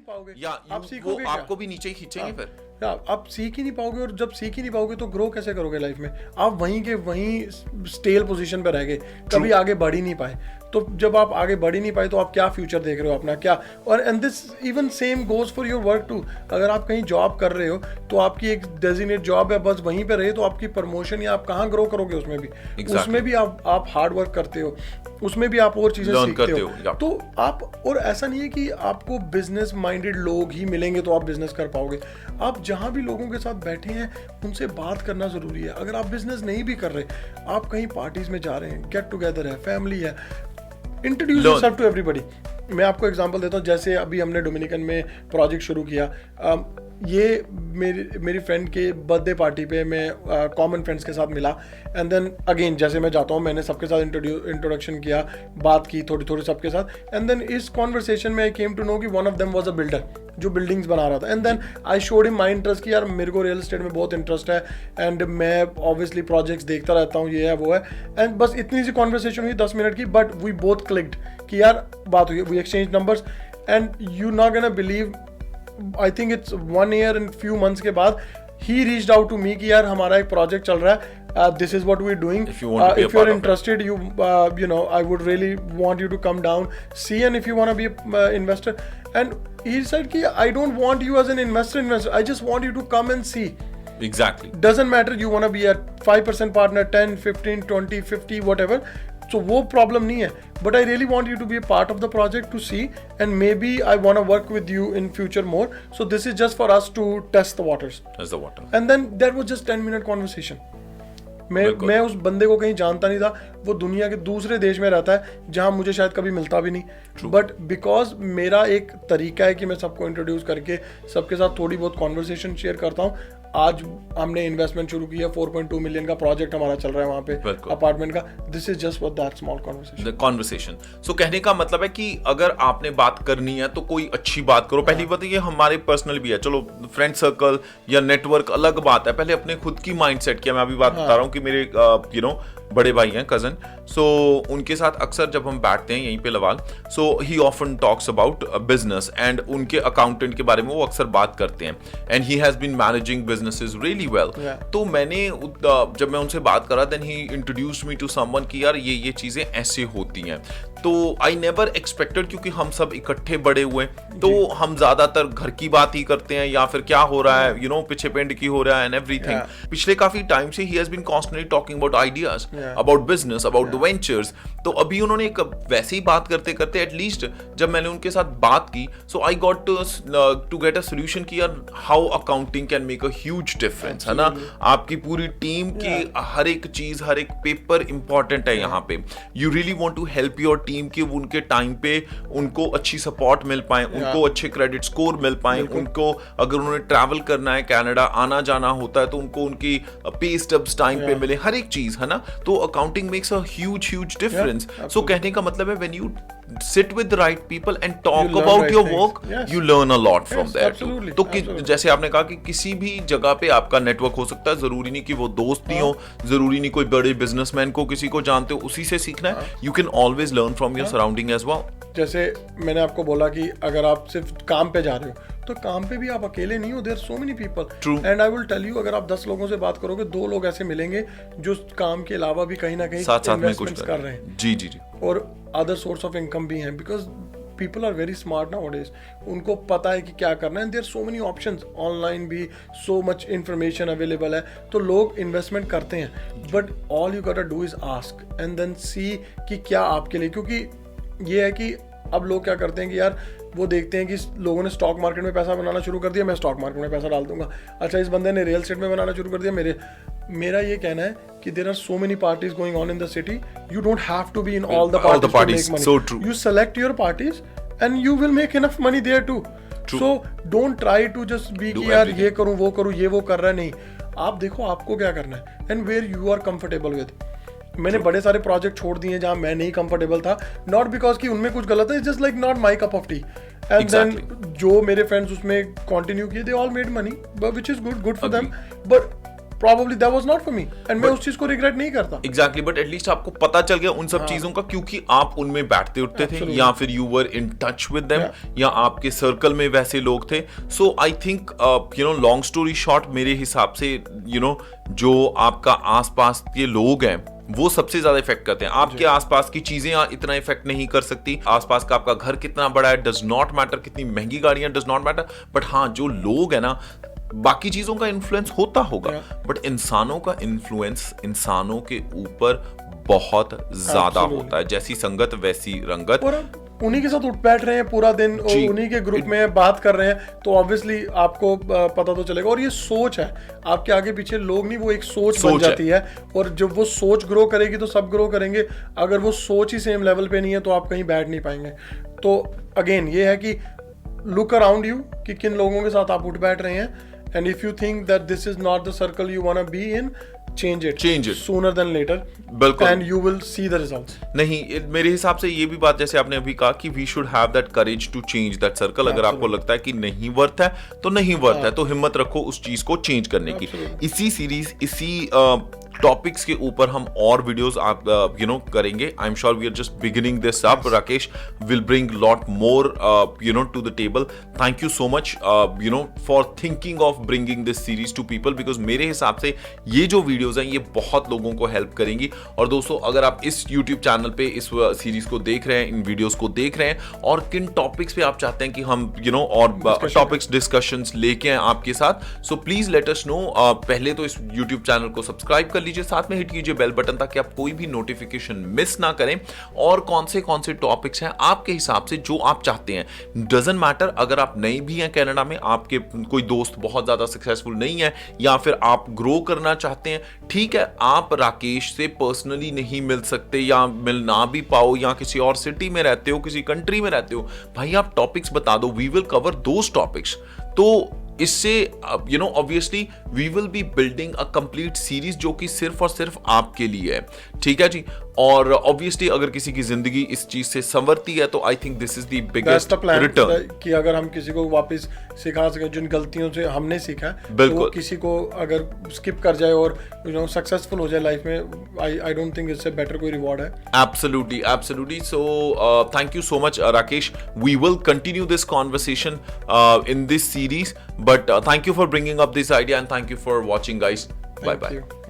पाओगे, या आप सीखोगे क्या? आपको भी नीचे ही खींचेंगे फिर। आप सीख ही नहीं पाओगे, और जब सीख ही नहीं पाओगे तो ग्रो कैसे करोगे लाइफ में? आप वहीं के वहीं स्टेल पोजीशन पे रह गए, कभी आगे बढ़ ही नहीं पाए। तो जब आप आगे बढ़ ही नहीं पाए तो आप क्या फ्यूचर देख रहे हो अपना, क्या? और and this even same goes for your work too. अगर आप कहीं जॉब कर रहे हो तो आपकी एक डेजिग्नेट जॉब है, बस वहीं पे रहे तो आपकी प्रमोशन या आप कहाँ ग्रो करोगे उसमें भी? उसमें भी आप हार्ड वर्क करते हो, उसमें भी आप और चीजें सीखते हो। तो आप, और ऐसा नहीं है कि आपको बिजनेस माइंडेड लोग ही मिलेंगे तो आप बिजनेस कर पाओगे। आप जहां भी लोगों के साथ बैठे हैं उनसे बात करना जरूरी है। अगर आप बिजनेस नहीं भी कर रहे, आप कहीं पार्टीज में जा रहे हैं, गेट टुगेदर है, फैमिली है, इंट्रोड्यूस योरसेल्फ टू एवरीबॉडी। मैं आपको एग्जांपल देता हूँ, जैसे अभी हमने डोमिनिकन में प्रोजेक्ट शुरू किया। ये मेरी फ्रेंड के बर्थडे पार्टी पे मैं कॉमन फ्रेंड्स के साथ मिला, एंड देन अगेन जैसे मैं जाता हूँ मैंने सबके साथ इंट्रोडक्शन किया, बात की थोड़ी थोड़ी सबके साथ, एंड देन इस कॉन्वर्सेशन में आई केम टू नो कि one of them was a builder जो बिल्डिंग्स बना रहा था, and then I showed him my interest कि यार मेरे को रियल एस्टेट में बहुत इंटरेस्ट है, एंड मैं ऑब्वियसली प्रोजेक्ट्स देखता रहता हूँ, ये है वो है, एंड बस इतनी सी कॉन्वर्सेशन हुई 10 मिनट की, बट वी बोथ क्लिक्ड कि यार बात हुई, we exchange numbers, and you not gonna believe, I think it's 1 year and few months के बाद he reached out to me कि यार हमारा एक प्रोजेक्ट चल रहा है, this is what we're doing, if you're interested, you know, I would really want you to come down, see, and if you want to be a investor. And he said कि I don't want you as an investor, I just want you to come and see. Exactly. Doesn't matter you want to be a 5% partner, 10, 15, 20, 50, whatever. So वो problem नहीं है, but I really want you to be a part of the project to see, and maybe I want to work with you in future more. So this is just for us to test the waters. Test the water. And then that was just 10-minute conversation. मैं उस बंदे को कहीं जानता नहीं था, वो दुनिया के दूसरे देश में रहता है जहां मुझे शायद कभी मिलता भी नहीं, बट बिकॉज मेरा एक तरीका है कि मैं सबको इंट्रोड्यूस करके सबके साथ थोड़ी बहुत कॉन्वर्सेशन शेयर करता हूँ। आज हमने इन्वेस्टमेंट शुरू किया, 4.2 मिलियन का प्रोजेक्ट हमारा चल रहा है वहाँ पे अपार्टमेंट का। This is just for that small conversation. So कहने का मतलब है कि अगर आपने बात करनी है तो कोई अच्छी बात करो। पहली बात ये हमारे पर्सनल भी है, चलो फ्रेंड सर्कल या नेटवर्क अलग बात है, पहले अपने खुद की माइंडसेट की। मैं अभी बात बता रहा हूँ कि मेरे बड़े भाई हैं, कजन, सो उनके साथ अक्सर जब हम बैठते हैं यहीं पे लवाल, so he often talks about business, and उनके अकाउंटेंट के बारे में वो अक्सर बात करते हैं, and he has been managing businesses really well. तो मैंने जब मैं उनसे बात करा, then he introduced me to someone कि यार ये चीजें ऐसे होती हैं। तो आई नेवर एक्सपेक्टेड, क्योंकि हम सब इकट्ठे बड़े हुए, तो हम ज्यादातर घर की बात ही करते हैं या फिर क्या हो रहा है, पीछे पेंड की हो रहा है एंड एवरीथिंग। पिछले काफी टाइम से ही has been constantly talking about ideas, about business, about the ventures. तो अभी उन्होंने एक वैसे ही बात करते करते एटलीस्ट जब मैंने उनके साथ बात की, so I got to get a solution कि यार how accounting can make a huge difference, है ना। आपकी पूरी टीम की हर एक चीज, हर एक पेपर इंपॉर्टेंट है यहाँ पे। You really want to help your team कि उनके टाइम पे उनको अच्छी सपोर्ट मिल पाए, उनको अच्छे क्रेडिट स्कोर मिल पाए, उनको अगर उन्होंने ट्रैवल करना है, कनाडा आना जाना होता है तो उनको उनकी पे स्टब्स टाइम पे मिले, हर एक चीज, है ना। तो accounting makes a huge difference. So कहने का मतलब है when you sit with the right people and talk about your work, you learn a lot from there too. तो जैसे आपने कहा कि किसी भी जगह पे आपका नेटवर्क हो सकता है, जरूरी नहीं कि वो दोस्त ही हो, जरूरी नहीं कोई बड़े बिजनेसमैन को किसी को जानते हो उसी से सीखना है। You can always learn from your surrounding as well. जैसे मैंने आपको बोला कि अगर आप सिर्फ काम पे जा रहे हो तो काम पे भी आप अकेले नहीं हो, there so many people, and I will tell you, अगर आप 10 लोगों से बात करोगे 2 लोग ऐसे मिलेंगे जो काम के अलावा भी कहीं ना कहीं साथ में कुछ कर रहे हैं। जी और अदर सोर्स ऑफ इनकम भी हैं, because people are very smart nowadays. उनको पता है कि क्या करना है, there so many options online भी, सो मच इंफॉर्मेशन अवेलेबल है, तो लोग इन्वेस्टमेंट करते हैं। But all you got to do is ask and then see कि क्या आपके लिए, क्योंकि ये है कि अब लोग क्या करते हैं कि यार वो देखते हैं कि लोगों ने स्टॉक मार्केट में पैसा बनाना शुरू कर दिया, मैं स्टॉक मार्केट में पैसा डाल दूंगा। अच्छा, इस बंदे ने रियल एस्टेट में बनाना शुरू कर दिया। मेरा ये कहना है कि there are so many parties going on in the city, you don't have to be in all the parties to make money. You select your parties and you will make enough money there too. So don't try to just be कि यार ये करूं वो करूं, ये वो कर रहा है। नहीं, आप देखो आपको क्या करना है and where you are comfortable with. मैंने बड़े सारे प्रोजेक्ट छोड़ दिए जहां मैं नहीं कंफर्टेबल था, नॉट बिकॉज कि उनमें कुछ गलत है, just like not my cup of tea. And then जो मेरे फ्रेंड्स उसमें कंटिन्यू किए, they all made money, which is good for them. But probably that was not for me, and मैं उस चीज को रिग्रेट नहीं करता। एग्जैक्टली, बट एटलीस्ट आपको पता चल गया उन सब चीजों का, क्योंकि आप उनमें बैठते उठते थे, या फिर you were in touch with them, या आपके सर्कल में वैसे लोग थे। So I think long story short, मेरे हिसाब से जो आपका आसपास के लोग हैं वो सबसे ज्यादा इफेक्ट करते हैं। आपके आसपास की चीजें इतना इफेक्ट नहीं कर सकती, आसपास का आपका घर कितना बड़ा है डज नॉट मैटर, कितनी महंगी गाड़ियां डज नॉट मैटर, बट हाँ जो लोग है ना, बाकी चीजों का इन्फ्लुएंस होता होगा, बट इंसानों का इन्फ्लुएंस इंसानों के ऊपर बहुत ज्यादा होता है। जैसी संगत वैसी रंगत। उन्हीं के साथ उठ बैठ रहे हैं पूरा दिन, और उन्हीं के ग्रुप में बात कर रहे हैं, तो ऑब्वियसली आपको पता तो चलेगा। और ये सोच है, आपके आगे पीछे लोग नहीं, वो एक सोच बन जाती है, और जब वो सोच ग्रो करेगी तो सब ग्रो करेंगे। अगर वो सोच ही सेम लेवल पे नहीं है तो आप कहीं बैठ नहीं पाएंगे। तो अगेन ये है कि लुक अराउंड यू कि किन लोगों के साथ आप उठ बैठ रहे हैं, and if you think that this is not the circle you want to be in, change it sooner than later, बिल्कुल, and you will see the results। नहीं, मेरे हिसाब से ये भी बात जैसे आपने अभी कहा कि we should have that courage to change that circle। अगर आपको लगता है कि नहीं वर्थ है तो नहीं वर्थ है, तो हिम्मत रखो उस चीज को चेंज करने की। इसी सीरीज, इसी टॉपिक्स के ऊपर हम और वीडियोस आप करेंगे। I am sure we are just beginning this up. Rakesh will bring lot more to the table. Thank you so much for thinking of bringing this series to people, because मेरे हिसाब से ये जो वीडियोस हैं ये बहुत लोगों को हेल्प करेंगी। और दोस्तों, अगर आप इस यूट्यूब चैनल पे इस सीरीज को देख रहे हैं, इन वीडियोस को देख रहे हैं, और किन टॉपिक्स पे आप चाहते हैं कि हम और टॉपिक्स डिस्कशंस लेके आए आपके साथ, so please let us know. पहले तो इस यूट्यूब चैनल को सब्सक्राइब कर लीजिए, साथ में हिट कीजिए बेल बटन, ताकि आप कोई भी नोटिफिकेशन मिस ना करें। और कौन से टॉपिक्स हैं आपके हिसाब से जो आप चाहते हैं, डजंट मैटर। अगर आप नए भी हैं कनाडा में, आपके कोई दोस्त बहुत ज्यादा सक्सेसफुल नहीं है, या फिर आप ग्रो करना चाहते हैं, ठीक है, आप राकेश से पर्सनली नहीं मिल सकते, या मिल ना भी पाओ, या किसी और सिटी में रहते हो, किसी कंट्री में रहते हो, भाई आप टॉपिक्स बता दो, we will cover those topics. तो इससे obviously we will be building a complete series जो कि सिर्फ और सिर्फ आपके लिए है, ठीक है जी। और ऑब्वियसली अगर किसी की जिंदगी इस चीज से संवरती है तो I think this is the biggest return, कि अगर हम किसी को वापस सिखा सके जिन गलतियों से हमने सीखा है, तो वो किसी को अगर स्किप कर जाए और सक्सेसफुल हो जाए लाइफ में, आई डोंट थिंक इससे बेटर कोई रिवॉर्ड है। Absolutely, absolutely. So thank you so much Rakesh. We will continue this conversation in this series, but thank you for bringing up this idea, and thank you for watching, guys. Bye bye.